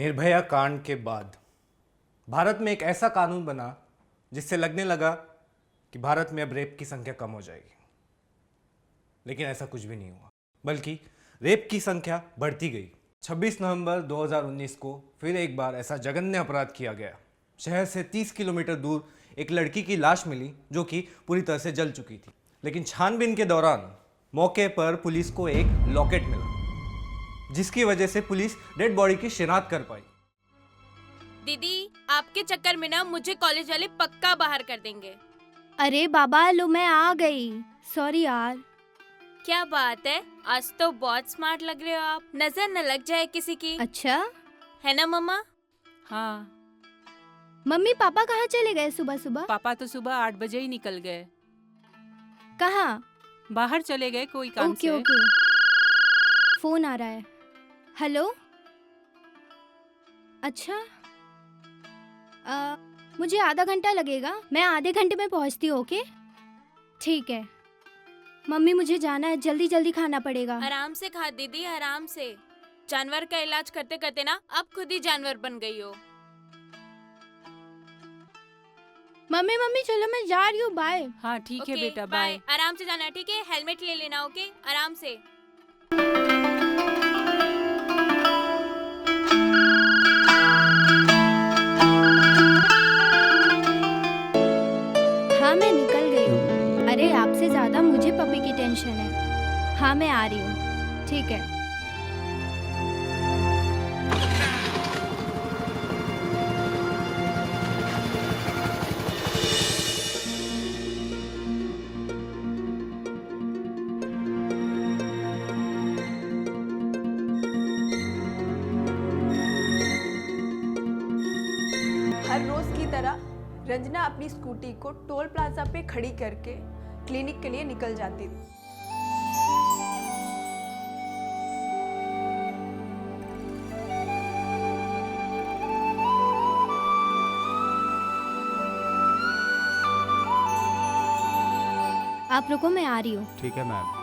निर्भया कांड के बाद भारत में एक ऐसा कानून बना जिससे लगने लगा कि भारत में अब रेप की संख्या कम हो जाएगी, लेकिन ऐसा कुछ भी नहीं हुआ, बल्कि रेप की संख्या बढ़ती गई। 26 नवंबर 2019 को फिर एक बार ऐसा जघन्य अपराध किया गया। शहर से 30 किलोमीटर दूर एक लड़की की लाश मिली जो कि पूरी तरह से जल चुकी थी, लेकिन छानबीन के दौरान मौके पर पुलिस को एक लॉकेट मिला, जिसकी वजह से पुलिस डेड बॉडी की शिनाख्त कर पाई। दीदी, आपके चक्कर में ना मुझे कॉलेज वाले पक्का बाहर कर देंगे। अरे बाबा लो, मैं आ गई। सॉरी यार। क्या बात है, आज तो बहुत स्मार्ट लग रहे हो आप। नजर न लग जाए किसी की। अच्छा है ना मम्मा? हाँ, मम्मी पापा कहाँ चले गए सुबह सुबह? पापा तो सुबह 8 बजे ही निकल गए। कहाँ? बाहर चले गए कोई काम ओके से। ओके, फोन आ रहा है। हेलो, अच्छा मुझे आधा घंटा लगेगा, मैं आधे घंटे में पहुंचती हूँ। ओके ठीक है। मम्मी मुझे जाना है, जल्दी जल्दी खाना पड़ेगा। आराम से खा दीदी, आराम से। जानवर का इलाज करते करते ना अब खुद ही जानवर बन गई हो। मम्मी मम्मी चलो मैं जा रही हूँ, बाय। हाँ ठीक है ओके, बेटा, बाय। आराम से जाना, ठीक है? हेलमेट ले लेना, ओके? आराम से। हाँ मैं निकल गई हूँ। अरे आपसे ज्यादा मुझे पपी की टेंशन है। हाँ मैं आ रही हूँ, ठीक है। हर रोज की तरह रंजना अपनी स्कूटी को टोल प्लाजा पे खड़ी करके क्लिनिक के लिए निकल जाती थी। आप रुको, मैं आ रही हूँ। ठीक है मैम।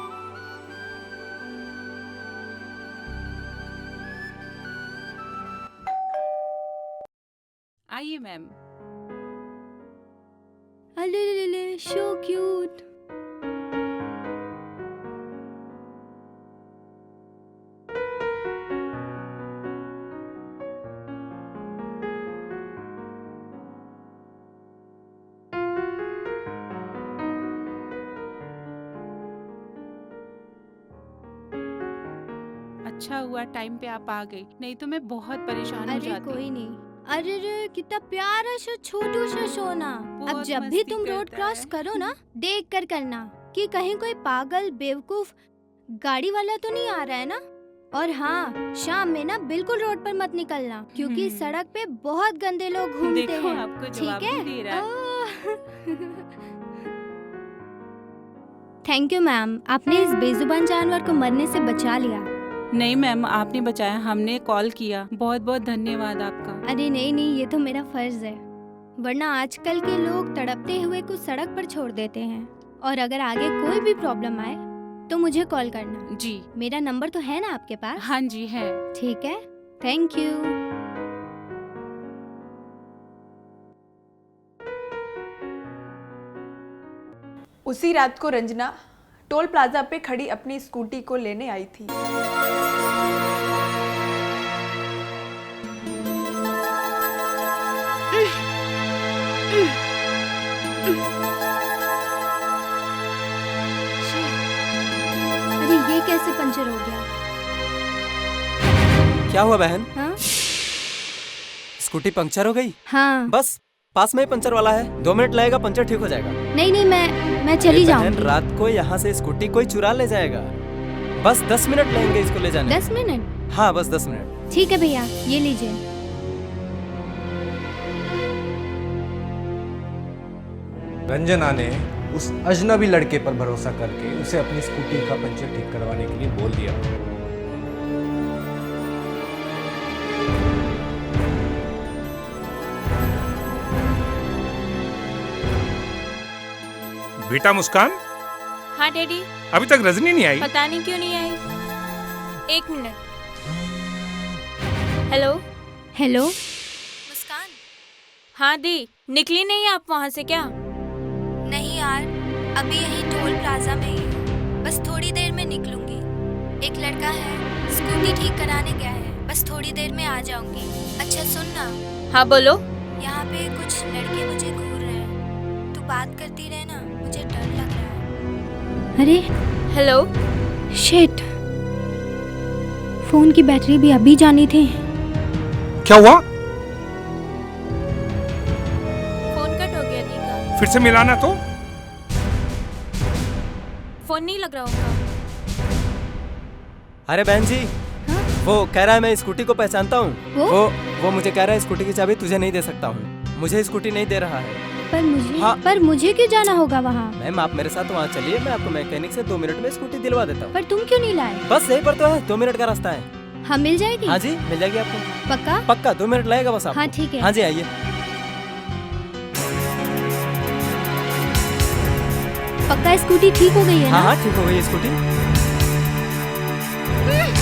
आइए मैम। अले सो क्यूट। अच्छा हुआ टाइम पे आप आ गई, नहीं तो मैं बहुत परेशान हो अरे जाती। कोई नहीं। अरे रे कितना प्यारा सा छोटू सा सोना। अब बहुत जब भी मस्ती तुम रोड करता क्रॉस है। करो ना, देख कर करना कि कहीं कोई पागल बेवकूफ गाड़ी वाला तो नहीं आ रहा है ना। और हाँ, शाम में ना बिल्कुल रोड पर मत निकलना, क्योंकि सड़क पे बहुत गंदे लोग घूमते देखो हैं। आपको जवाब ठीक भी दे रहा है। है? थैंक यू मैम, आपने इस बेजुबान जानवर को मरने से बचा लिया। नहीं मैम, आपने बचाया, हमने कॉल किया। बहुत बहुत धन्यवाद आपका। अरे नहीं नहीं, ये तो मेरा फर्ज है, वरना आजकल के लोग तड़पते हुए को सड़क पर छोड़ देते हैं। और अगर आगे कोई भी प्रॉब्लम आए तो मुझे कॉल करना। जी मेरा नंबर तो है ना आपके पास? हाँ जी है। ठीक है, थैंक यू। उसी रात को रंजना टोल प्लाजा पे खड़ी अपनी स्कूटी को लेने आई थी। अरे ये कैसे पंचर हो गया? क्या हुआ बहन? हाँ स्कूटी पंक्चर हो गई? हाँ। बस पास में ही पंचर वाला है, 2 मिनट लगेगा, पंचर ठीक हो जाएगा। नहीं नहीं, मैं चली अरे बहन, जाऊंगी। रात को यहाँ से स्कूटी कोई चुरा ले जाएगा। बस 10 मिनट लगेंगे इसको ले जाने। 10 मिनट? हाँ बस 10 मिनट। ठीक है भैया, ये लीजिए। रंजना ने उस अजनबी लड़के पर भरोसा करके उसे अपनी स्कूटी का पंचर ठीक करवाने के लिए बोल दिया। बेटा मुस्कान, हाँ डैडी। अभी तक रजनी नहीं आई। पता नहीं क्यों नहीं आई। एक मिनट। हेलो। हेलो। मुस्कान। हाँ दी, निकली नहीं आप वहाँ से क्या? नहीं यार, अभी यही टोल प्लाजा में ही हूँ। बस थोड़ी देर में निकलूंगी। एक लड़का है, स्कूटी ठीक कराने गया है। बस थोड़ी देर में आ जाऊंगी। अच्छा सुन ना, हाँ बोलो। यहाँ पे कुछ लड़के मुझे घूर रहे हैं। तू बात करती रहे ना, मुझे डर लग रहा है। अरे हेलो। शिट, फोन की बैटरी भी अभी जानी थी। क्या हुआ? फोन कट हो गया दी का। फिर से मिलाना तो। फोन नहीं लग रहा होगा। अरे बहन जी, हाँ? वो कह रहा है मैं स्कूटी को पहचानता हूँ। वो? वो मुझे कह रहा है स्कूटी की चाबी तुझे नहीं दे सकता हूँ। मुझे स्कूटी नहीं दे रहा है। पर हाँ। मुझे क्यों जाना होगा वहाँ? मैम आप मेरे साथ वहाँ चलिए, मैं आपको मैकेनिक से 2 मिनट में स्कूटी दिलवा देता हूँ। पर तुम क्यों नहीं लाए? बस यही पर तो है, 2 मिनट का रास्ता है। हाँ मिल जाएगी। हाँ जी मिल जाएगी आपको। पक्का? पक्का 2 मिनट लगेगा बस आपको। हाँ ठीक है। हाँ जी आइए। पक्का स्कूटी ठीक हो गई है हाँ ना? हाँ ठीक हो गई स्कूटी।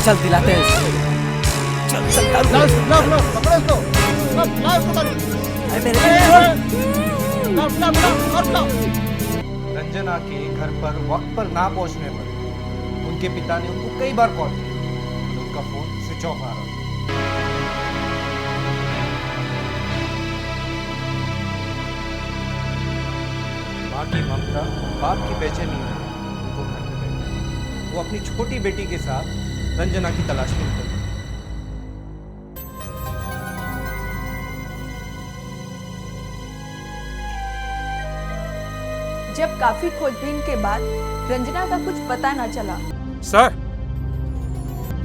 चल दिलाते हैं इसको। चल चल अरे मेरे रंजना के घर पर वक्त पर ना पहुंचने पर उनके पिता ने उनको कई बार कॉल किया और उनका फोन स्विच ऑफ आ रहा था। माँ की ममता, बाप की बेचैनी में उनको घर में बैठा वो अपनी छोटी बेटी के साथ रंजना की तलाश में निकल गए। जब काफी खोजबीन के बाद रंजना का कुछ पता न चला। सर,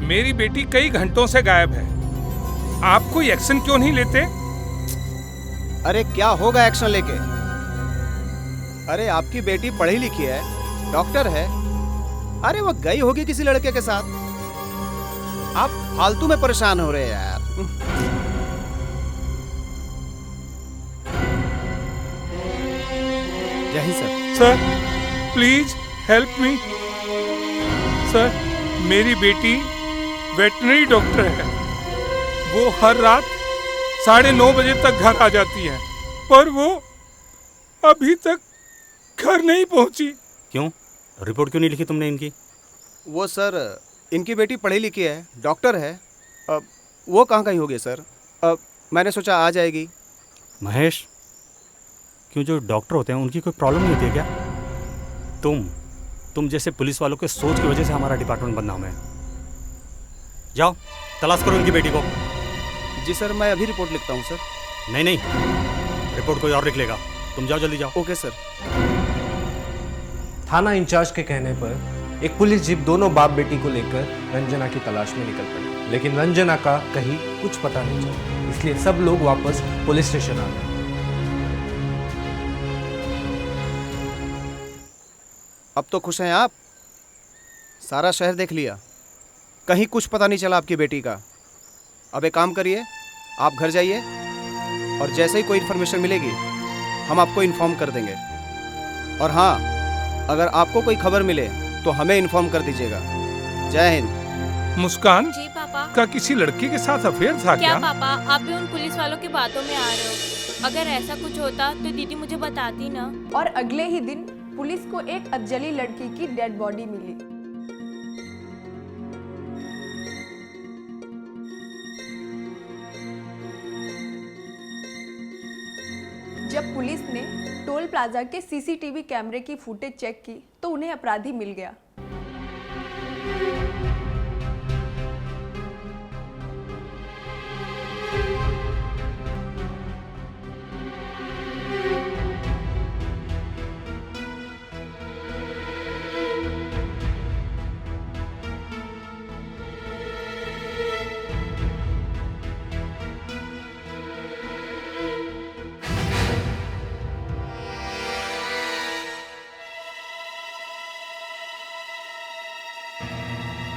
मेरी बेटी कई घंटों से गायब है। आप कोई एक्शन क्यों नहीं लेते? अरे क्या होगा एक्शन लेके? अरे आपकी बेटी पढ़ी लिखी है, डॉक्टर है। अरे वो गई होगी किसी लड़के के साथ। आप फालतू में परेशान हो रहे हैं यार। यही sir. Sir please help me. Sir मेरी बेटी वेटनरी डॉक्टर है। वो हर रात 9:30 बजे तक घर आ जाती है, पर वो अभी तक घर नहीं पहुंची। क्यों? रिपोर्ट क्यों नहीं लिखी तुमने इनकी? वो सर, इनकी बेटी पढ़ी लिखी है, डॉक्टर है। वो कहाँ गई होगी सर? मैंने सोचा आ जाएगी। महेश, क्यों जो डॉक्टर होते हैं उनकी कोई प्रॉब्लम नहीं होती है क्या? तुम जैसे पुलिस वालों के सोच की वजह से हमारा डिपार्टमेंट बदनाम है। जाओ तलाश करो इनकी बेटी को। जी सर, मैं अभी रिपोर्ट लिखता हूँ सर। नहीं, रिपोर्ट कोई और लिख लेगा। तुम जाओ जल्दी जाओ। Okay sir. थाना इंचार्ज के कहने पर एक पुलिस जीप दोनों बाप बेटी को लेकर रंजना की तलाश में निकल पड़ी, लेकिन रंजना का कहीं कुछ पता नहीं चला। इसलिए सब लोग वापस पुलिस स्टेशन आ गए। अब तो खुश हैं आप? सारा शहर देख लिया, कहीं कुछ पता नहीं चला आपकी बेटी का। अब एक काम करिए, आप घर जाइए और जैसे ही कोई इन्फॉर्मेशन मिलेगी हम आपको इन्फॉर्म कर देंगे। और हाँ, अगर आपको कोई खबर मिले तो हमें इन्फॉर्म कर दीजिएगा। जय हिंद। मुस्कान जी पापा। का किसी लड़के के साथ अफेयर था क्या पापा, आप भी उन पुलिस वालों की बातों में आ रहे हो? अगर ऐसा कुछ होता तो दीदी मुझे बताती ना। और अगले ही दिन पुलिस को एक अधजली लड़की की डेड बॉडी मिली। जब पुलिस ने टोल प्लाजा के सीसीटीवी कैमरे की फुटेज चेक की तो उन्हें अपराधी मिल गया।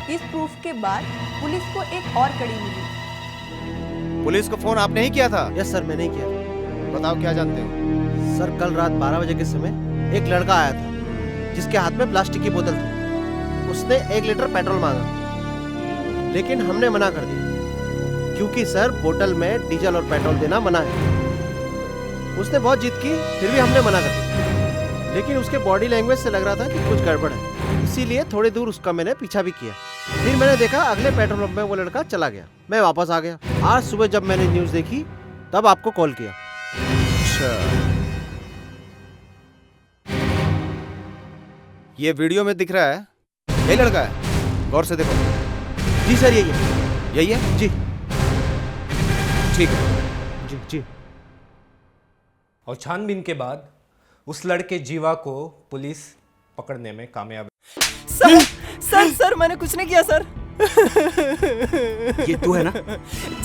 इस प्रूफ के बाद पुलिस को एक और कड़ी मिली। पुलिस को फोन आपने ही किया था? यस सर, मैंने ही किया। बताओ क्या जानते हो? सर कल रात 12 बजे के समय एक लड़का आया था जिसके हाथ में प्लास्टिक की बोतल थी। उसने 1 लीटर पेट्रोल मांगा, लेकिन हमने मना कर दिया। क्योंकि सर बोतल में डीजल और पेट्रोल देना मना है। उसने बहुत जिद की, फिर भी हमने मना कर दिया, लेकिन उसके बॉडी लैंग्वेज से लग रहा था कि कुछ गड़बड़ है, इसीलिए थोड़ी दूर उसका मैंने पीछा भी किया। फिर मैंने देखा अगले पेट्रोल पंप में वो लड़का चला गया। मैं वापस आ गया। आज सुबह जब मैंने न्यूज़ देखी तब आपको कॉल किया। अच्छा, ये वीडियो में दिख रहा है, यही लड़का है? गौर से देखो। जी सर, यही है। यही है? जी ठीक है। जी जी। और छानबीन के बाद उस लड़के जीवा को पुलिस पकड़ने में कामयाब। सर सर सर मैंने कुछ नहीं किया सर। ये तू है ना?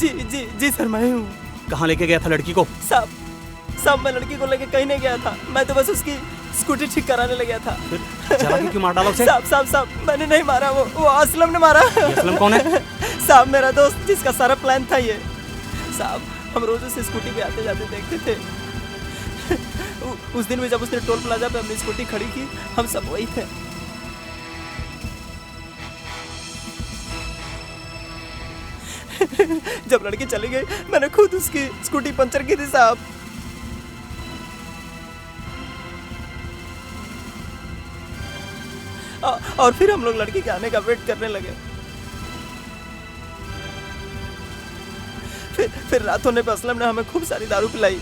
जी जी जी सर, मैं हूँ। कहाँ लेके गया था लड़की को? साहब मैं लड़की को लेके कहीं नहीं गया था, मैं तो बस उसकी स्कूटी ठीक कराने लग गया था। फिर जला के क्यों मार डाला उसे? साहब मैंने नहीं मारा, वो असलम ने मारा। ये असलम कौन है? साहब मेरा दोस्त, जिसका सारा प्लान था ये। साहब हम रोज उसे स्कूटी पे आते जाते देखते थे। उस दिन भी जब उसने टोल प्लाजा पे अपनी स्कूटी खड़ी की, हम सब वही थे। जब लड़की चली गई, मैंने खुद उसकी स्कूटी पंचर की थी साहब। और फिर हम लोग लड़की के आने का वेट करने लगे। फिर रात होने पे असलम ने हमें खूब सारी दारू पिलाई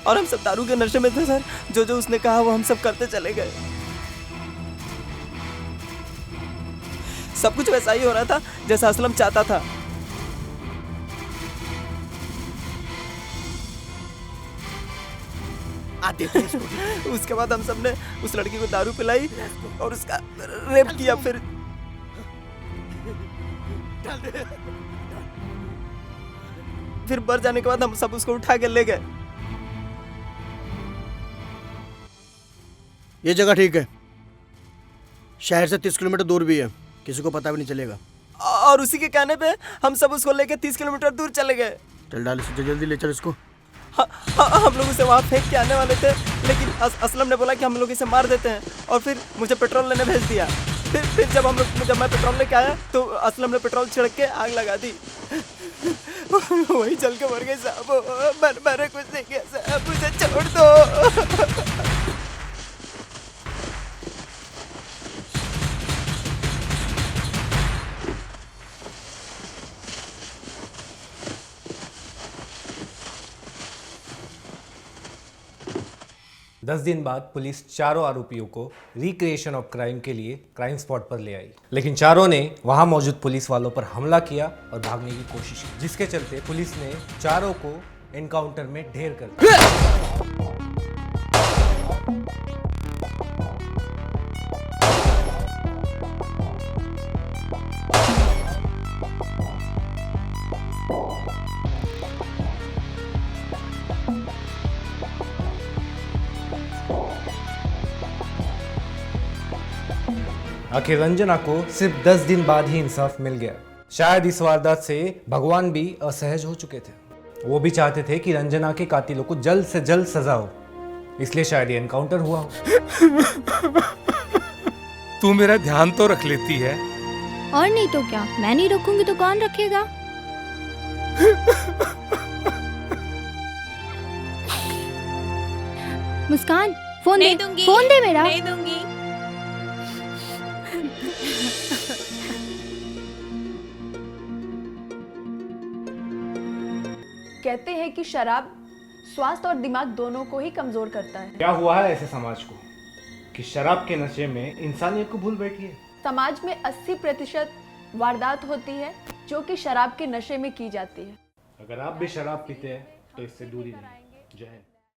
और हम सब दारू के नशे में थे सर। जो उसने कहा वो हम सब करते चले गए। सब कुछ वैसा ही हो रहा था जैसा असलम चाहता था। आते थे उसके बाद हम सब ने उस लड़की को दारू पिलाई और उसका रेप किया। फिर बर जाने के बाद हम सब उसको उठा के ले गए। ये जगह ठीक है, शहर से 30 किलोमीटर दूर भी है, किसी को पता भी नहीं चलेगा। और उसी के कहने पे हम सब उसको लेके 30 किलोमीटर दूर चले गए। चल डाल इसे, जल्दी ले चल इसको। हम लोग उसे वहाँ फेंक के आने वाले थे, लेकिन असलम ने बोला कि हम लोग इसे मार देते हैं और फिर मुझे पेट्रोल लेने भेज दिया। फिर जब मैं पेट्रोल लेके आया तो असलम ने पेट्रोल छिड़क के आग लगा दी। वही जल के मर गए साहब। मैंने कुछ नहीं किया साहब, मुझे छोड़ दो। 10 दिन बाद पुलिस चारों आरोपियों को रिक्रिएशन ऑफ क्राइम के लिए क्राइम स्पॉट पर ले आई, लेकिन चारों ने वहां मौजूद पुलिस वालों पर हमला किया और भागने की कोशिश की, जिसके चलते पुलिस ने चारों को एनकाउंटर में ढेर कर दिया। आखिर रंजना को सिर्फ 10 दिन बाद ही इंसाफ मिल गया। शायद इस वारदात से भगवान भी असहज हो चुके थे। वो भी चाहते थे कि रंजना के कातिलों को जल्द से जल्द सजा हो, इसलिए शायद ये एनकाउंटर हुआ हो। तू मेरा ध्यान तो रख लेती है। और नहीं तो क्या, मैं नहीं रखूंगी तो कौन रखेगा? मुस्कान, फोन नहीं दे, दूंगी, फोन दे मेरा। नहीं दूंगी। कहते हैं कि शराब स्वास्थ्य और दिमाग दोनों को ही कमजोर करता है। क्या हुआ है ऐसे समाज को कि शराब के नशे में इंसानियत को भूल बैठी है? समाज में 80% वारदात होती है जो कि शराब के नशे में की जाती है। अगर आप भी शराब पीते हैं तो इससे दूरी नहीं। जय हिंद।